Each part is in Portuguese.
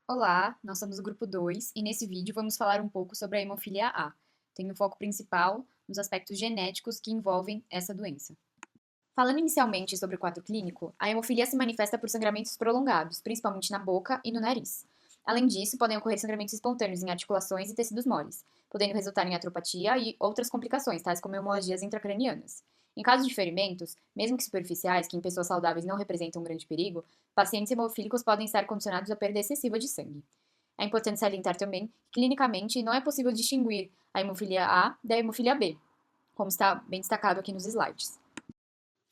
Olá, nós somos o grupo 2 e nesse vídeo vamos falar um pouco sobre a hemofilia A, tendo foco principal nos aspectos genéticos que envolvem essa doença. Falando inicialmente sobre o quadro clínico, a hemofilia se manifesta por sangramentos prolongados, principalmente na boca e no nariz. Além disso, podem ocorrer sangramentos espontâneos em articulações e tecidos moles, podendo resultar em atropatia e outras complicações, tais como hemorragias intracranianas. Em casos de ferimentos, mesmo que superficiais, que em pessoas saudáveis não representam um grande perigo, pacientes hemofílicos podem estar condicionados à perda excessiva de sangue. É importante salientar também que, clinicamente, não é possível distinguir a hemofilia A da hemofilia B, como está bem destacado aqui nos slides.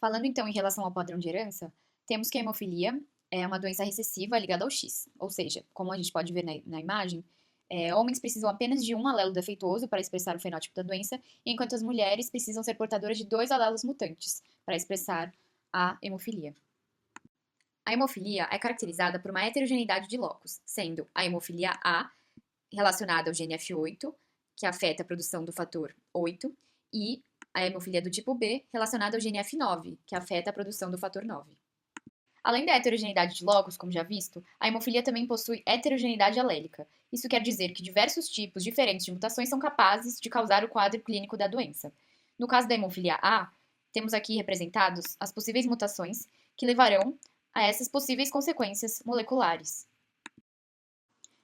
Falando então em relação ao padrão de herança, temos que a hemofilia é uma doença recessiva ligada ao X, ou seja, como a gente pode ver na imagem, homens precisam apenas de um alelo defeituoso para expressar o fenótipo da doença, enquanto as mulheres precisam ser portadoras de dois alelos mutantes para expressar a hemofilia. A hemofilia é caracterizada por uma heterogeneidade de locos, sendo a hemofilia A relacionada ao gene F8, que afeta a produção do fator 8, e a hemofilia do tipo B relacionada ao gene F9, que afeta a produção do fator 9. Além da heterogeneidade de locos, como já visto, a hemofilia também possui heterogeneidade alélica. Isso quer dizer que diversos tipos diferentes de mutações são capazes de causar o quadro clínico da doença. No caso da hemofilia A, temos aqui representados as possíveis mutações que levarão a essas possíveis consequências moleculares.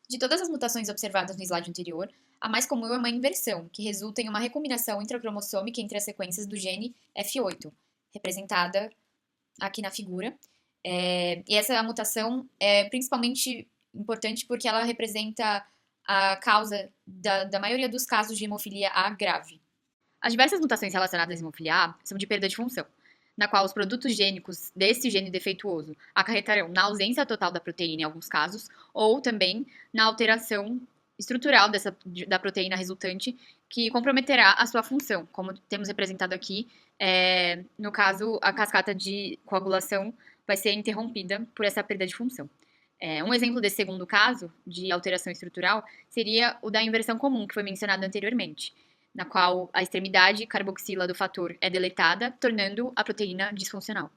De todas as mutações observadas no slide anterior, a mais comum é uma inversão, que resulta em uma recombinação intracromossômica entre as sequências do gene F8, representada aqui na figura. E essa mutação é principalmente importante porque ela representa a causa da maioria dos casos de hemofilia A grave. As diversas mutações relacionadas à hemofilia A são de perda de função, na qual os produtos gênicos desse gene defeituoso acarretarão na ausência total da proteína em alguns casos, ou também na alteração estrutural da proteína resultante, que comprometerá a sua função, como temos representado aqui. No caso, a cascata de coagulação vai ser interrompida por essa perda de função. Um exemplo desse segundo caso, de alteração estrutural, seria o da inversão comum, que foi mencionado anteriormente, na qual a extremidade carboxila do fator é deletada, tornando a proteína disfuncional.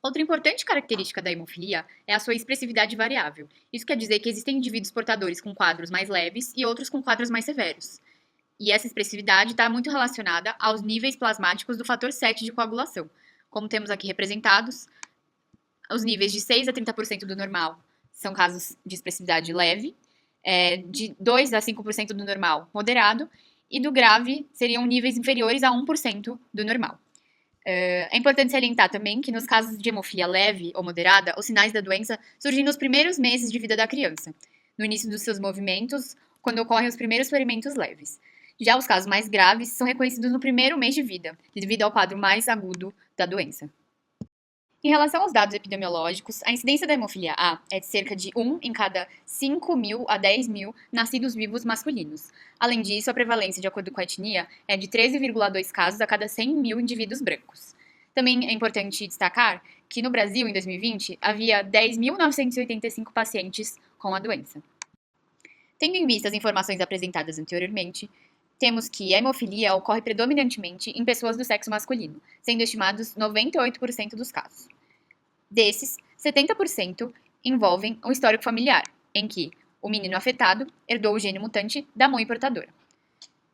Outra importante característica da hemofilia é a sua expressividade variável. Isso quer dizer que existem indivíduos portadores com quadros mais leves e outros com quadros mais severos. E essa expressividade está muito relacionada aos níveis plasmáticos do fator 7 de coagulação. Como temos aqui representados, os níveis de 6 a 30% do normal são casos de expressividade leve, de 2 a 5% do normal moderado, e do grave seriam níveis inferiores a 1% do normal. É importante salientar também que nos casos de hemofilia leve ou moderada, os sinais da doença surgem nos primeiros meses de vida da criança, no início dos seus movimentos, quando ocorrem os primeiros ferimentos leves. Já os casos mais graves são reconhecidos no primeiro mês de vida, devido ao quadro mais agudo da doença. Em relação aos dados epidemiológicos, a incidência da hemofilia A é de cerca de 1 em cada 5.000 a 10.000 nascidos vivos masculinos. Além disso, a prevalência, de acordo com a etnia, é de 13,2 casos a cada 100.000 indivíduos brancos. Também é importante destacar que no Brasil, em 2020, havia 10.985 pacientes com a doença. Tendo em vista as informações apresentadas anteriormente, temos que a hemofilia ocorre predominantemente em pessoas do sexo masculino, sendo estimados 98% dos casos. Desses, 70% envolvem um histórico familiar, em que o menino afetado herdou o gene mutante da mãe portadora.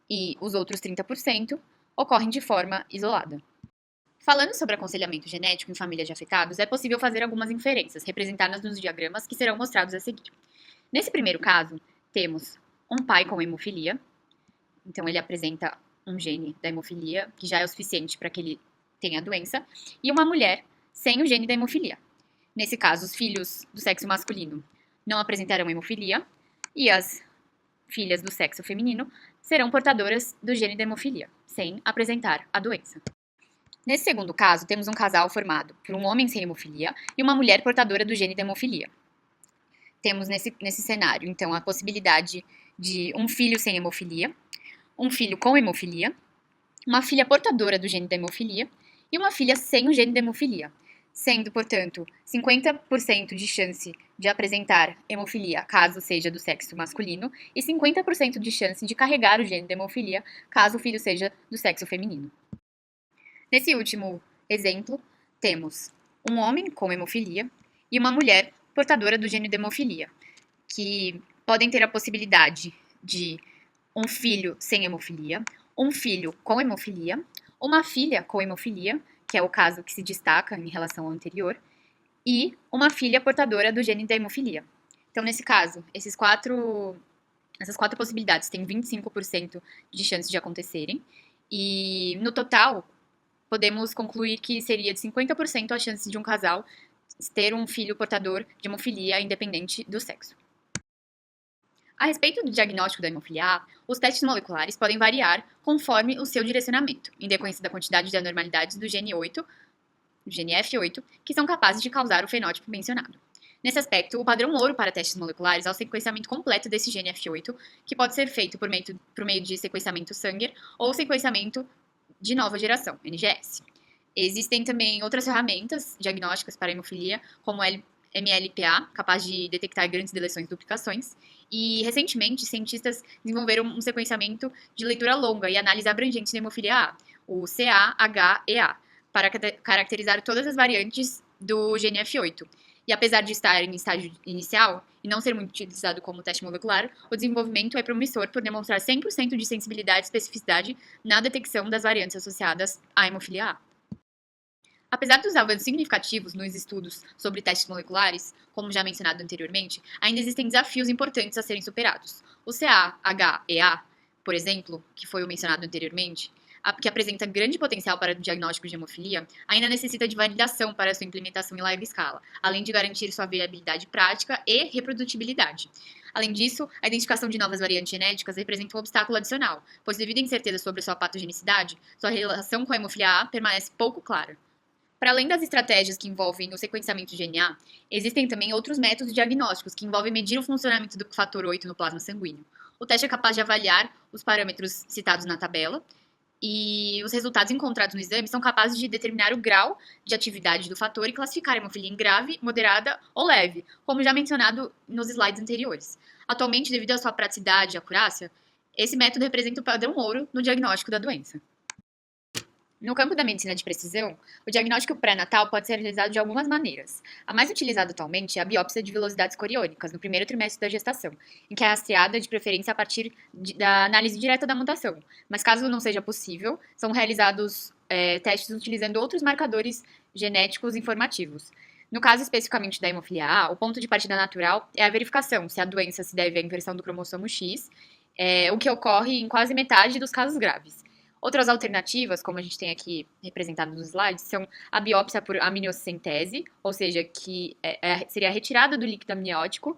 E os outros 30% ocorrem de forma isolada. Falando sobre aconselhamento genético em famílias de afetados, é possível fazer algumas inferências, representadas nos diagramas que serão mostrados a seguir. Nesse primeiro caso, temos um pai com hemofilia. Então, ele apresenta um gene da hemofilia, que já é o suficiente para que ele tenha a doença, e uma mulher sem o gene da hemofilia. Nesse caso, os filhos do sexo masculino não apresentarão hemofilia, e as filhas do sexo feminino serão portadoras do gene da hemofilia, sem apresentar a doença. Nesse segundo caso, temos um casal formado por um homem sem hemofilia e uma mulher portadora do gene da hemofilia. Temos nesse cenário, então, a possibilidade de um filho sem hemofilia, um filho com hemofilia, uma filha portadora do gene da hemofilia e uma filha sem o gene da hemofilia, sendo, portanto, 50% de chance de apresentar hemofilia caso seja do sexo masculino e 50% de chance de carregar o gene da hemofilia caso o filho seja do sexo feminino. Nesse último exemplo, temos um homem com hemofilia e uma mulher portadora do gene da hemofilia, que podem ter a possibilidade de um filho sem hemofilia, um filho com hemofilia, uma filha com hemofilia, que é o caso que se destaca em relação ao anterior, e uma filha portadora do gene da hemofilia. Então, nesse caso, essas quatro possibilidades têm 25% de chance de acontecerem, e no total, podemos concluir que seria de 50% a chance de um casal ter um filho portador de hemofilia, independente do sexo. A respeito do diagnóstico da hemofilia A, os testes moleculares podem variar conforme o seu direcionamento, em decorrência da quantidade de anormalidades do gene 8, do gene F8, que são capazes de causar o fenótipo mencionado. Nesse aspecto, o padrão ouro para testes moleculares é o sequenciamento completo desse gene F8, que pode ser feito por meio de sequenciamento Sanger ou sequenciamento de nova geração, NGS. Existem também outras ferramentas diagnósticas para hemofilia, como o MLPA, capaz de detectar grandes deleções e duplicações, e recentemente cientistas desenvolveram um sequenciamento de leitura longa e análise abrangente da hemofilia A, o CAHEA, para caracterizar todas as variantes do gene F8. E apesar de estar em estágio inicial e não ser muito utilizado como teste molecular, o desenvolvimento é promissor por demonstrar 100% de sensibilidade e especificidade na detecção das variantes associadas à hemofilia A. Apesar dos avanços significativos nos estudos sobre testes moleculares, como já mencionado anteriormente, ainda existem desafios importantes a serem superados. O CAHEA, por exemplo, que foi o mencionado anteriormente, que apresenta grande potencial para o diagnóstico de hemofilia, ainda necessita de validação para sua implementação em larga escala, além de garantir sua viabilidade prática e reprodutibilidade. Além disso, a identificação de novas variantes genéticas representa um obstáculo adicional, pois devido à incerteza sobre sua patogenicidade, sua relação com a hemofilia A permanece pouco clara. Para além das estratégias que envolvem o sequenciamento de DNA, existem também outros métodos diagnósticos que envolvem medir o funcionamento do fator 8 no plasma sanguíneo. O teste é capaz de avaliar os parâmetros citados na tabela, e os resultados encontrados no exame são capazes de determinar o grau de atividade do fator e classificar a hemofilia em grave, moderada ou leve, como já mencionado nos slides anteriores. Atualmente, devido à sua praticidade e acurácia, esse método representa o padrão ouro no diagnóstico da doença. No campo da medicina de precisão, o diagnóstico pré-natal pode ser realizado de algumas maneiras. A mais utilizada atualmente é a biópsia de velocidades coriônicas, no primeiro trimestre da gestação, em que é rastreada de preferência a partir da análise direta da mutação. Mas caso não seja possível, são realizados testes utilizando outros marcadores genéticos informativos. No caso especificamente da hemofilia A, o ponto de partida natural é a verificação se a doença se deve à inversão do cromossomo X, o que ocorre em quase metade dos casos graves. Outras alternativas, como a gente tem aqui representado nos slides, são a biópsia por amniocentese, ou seja, que seria a retirada do líquido amniótico,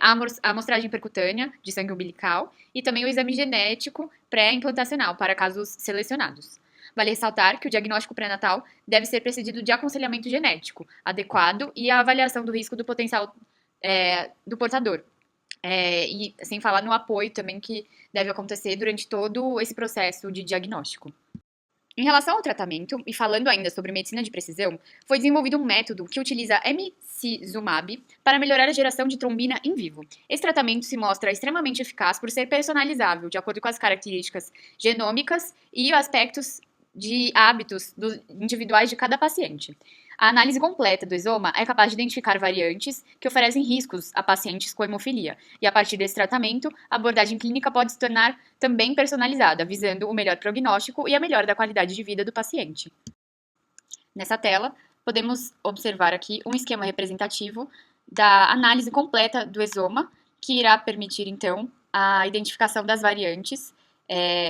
a amostragem percutânea de sangue umbilical e também o exame genético pré-implantacional para casos selecionados. Vale ressaltar que o diagnóstico pré-natal deve ser precedido de aconselhamento genético adequado e a avaliação do risco do potencial do portador. E sem falar no apoio também que deve acontecer durante todo esse processo de diagnóstico. Em relação ao tratamento, e falando ainda sobre medicina de precisão, foi desenvolvido um método que utiliza emicizumab para melhorar a geração de trombina em vivo. Esse tratamento se mostra extremamente eficaz por ser personalizável, de acordo com as características genômicas e aspectos de hábitos individuais de cada paciente. A análise completa do exoma é capaz de identificar variantes que oferecem riscos a pacientes com hemofilia, e a partir desse tratamento, a abordagem clínica pode se tornar também personalizada, visando o melhor prognóstico e a melhora da qualidade de vida do paciente. Nessa tela, podemos observar aqui um esquema representativo da análise completa do exoma, que irá permitir, então, a identificação das variantes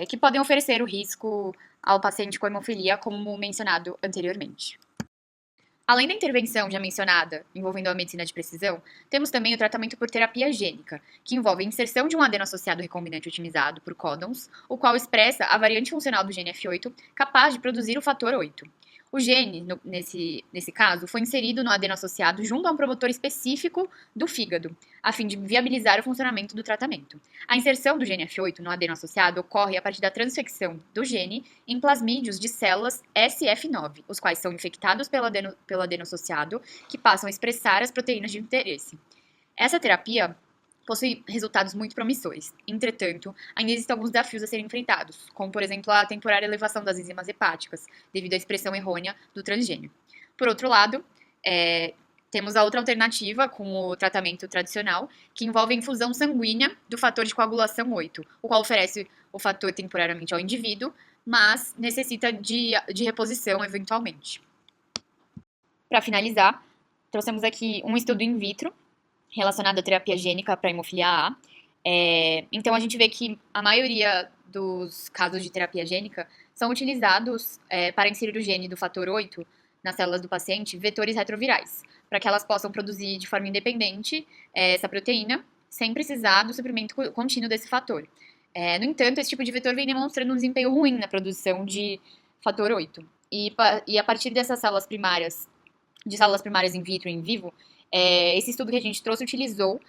que podem oferecer o risco ao paciente com hemofilia, como mencionado anteriormente. Além da intervenção já mencionada, envolvendo a medicina de precisão, temos também o tratamento por terapia gênica, que envolve a inserção de um adeno associado recombinante otimizado por códons, o qual expressa a variante funcional do gene F8 capaz de produzir o fator 8. O gene, nesse caso, foi inserido no adeno associado junto a um promotor específico do fígado, a fim de viabilizar o funcionamento do tratamento. A inserção do gene F8 no adeno associado ocorre a partir da transfecção do gene em plasmídeos de células SF9, os quais são infectados pelo adeno associado, que passam a expressar as proteínas de interesse. Essa terapia possui resultados muito promissores. Entretanto, ainda existem alguns desafios a serem enfrentados, como, por exemplo, a temporária elevação das enzimas hepáticas, devido à expressão errônea do transgênio. Por outro lado, Temos a outra alternativa com o tratamento tradicional, que envolve a infusão sanguínea do fator de coagulação 8, o qual oferece o fator temporariamente ao indivíduo, mas necessita de reposição eventualmente. Para finalizar, trouxemos aqui um estudo in vitro relacionado à terapia gênica para hemofilia A. Então, a gente vê que a maioria dos casos de terapia gênica são utilizados para inserir o gene do fator 8 nas células do paciente, vetores retrovirais, para que elas possam produzir de forma independente essa proteína, sem precisar do suprimento contínuo desse fator. No entanto, esse tipo de vetor vem demonstrando um desempenho ruim na produção de fator 8. E a partir dessas células primárias in vitro e in vivo, esse estudo que a gente trouxe utilizou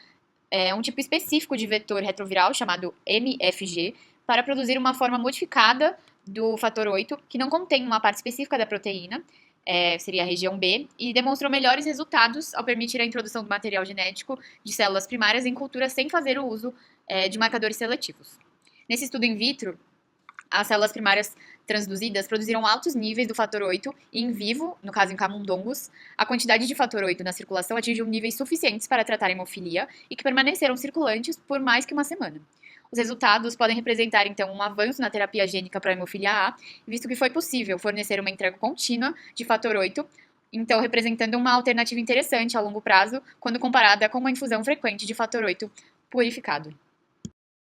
um tipo específico de vetor retroviral chamado MFG para produzir uma forma modificada do fator 8, que não contém uma parte específica da proteína, seria a região B, e demonstrou melhores resultados ao permitir a introdução do material genético de células primárias em cultura sem fazer o uso de marcadores seletivos. Nesse estudo in vitro, as células primárias transduzidas produziram altos níveis do fator 8 e em vivo, no caso em camundongos, a quantidade de fator 8 na circulação atingiu níveis suficientes para tratar a hemofilia e que permaneceram circulantes por mais que uma semana. Os resultados podem representar, então, um avanço na terapia gênica para a hemofilia A, visto que foi possível fornecer uma entrega contínua de fator 8, então representando uma alternativa interessante a longo prazo, quando comparada com uma infusão frequente de fator 8 purificado.